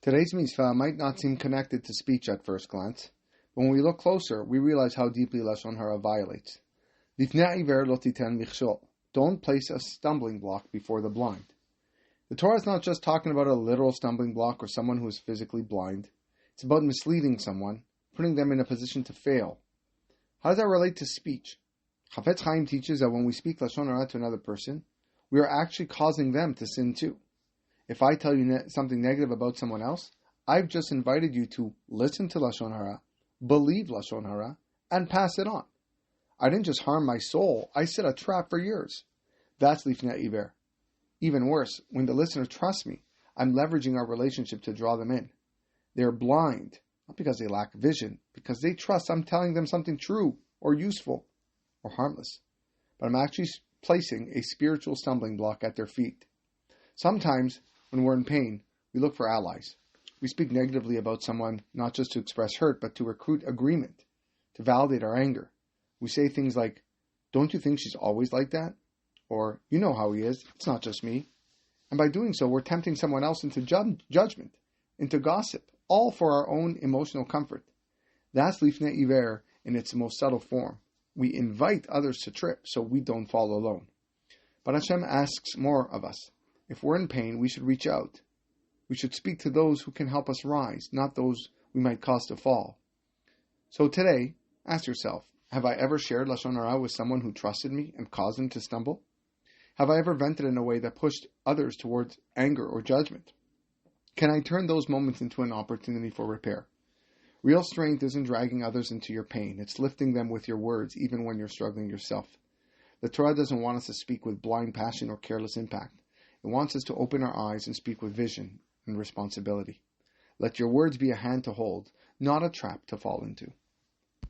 Today's mitzvah might not seem connected to speech at first glance, but when we look closer, we realize how deeply Lashon Hara violates. Lifnei iver lo titen michshol. Don't place a stumbling block before the blind. The Torah is not just talking about a literal stumbling block or someone who is physically blind. It's about misleading someone, putting them in a position to fail. How does that relate to speech? Chafetz Chaim teaches that when we speak Lashon Hara to another person, we are actually causing them to sin too. If I tell you something negative about someone else, I've just invited you to listen to Lashon Hara, believe Lashon Hara, and pass it on. I didn't just harm my soul, I set a trap for yours. That's lifnei iver. Even worse, when the listener trusts me, I'm leveraging our relationship to draw them in. They're blind, not because they lack vision, because they trust I'm telling them something true, or useful, or harmless. But I'm actually placing a spiritual stumbling block at their feet. Sometimes, when we're in pain, we look for allies. We speak negatively about someone, not just to express hurt, but to recruit agreement, to validate our anger. We say things like, "Don't you think she's always like that?" Or, "You know how he is, it's not just me." And by doing so, we're tempting someone else into judgment, into gossip, all for our own emotional comfort. That's lifnei iver in its most subtle form. We invite others to trip so we don't fall alone. But Hashem asks more of us. If we're in pain, we should reach out. We should speak to those who can help us rise, not those we might cause to fall. So today, ask yourself, have I ever shared Lashon Hara with someone who trusted me and caused them to stumble? Have I ever vented in a way that pushed others towards anger or judgment? Can I turn those moments into an opportunity for repair? Real strength isn't dragging others into your pain. It's lifting them with your words, even when you're struggling yourself. The Torah doesn't want us to speak with blind passion or careless impact. It wants us to open our eyes and speak with vision and responsibility. Let your words be a hand to hold, not a trap to fall into.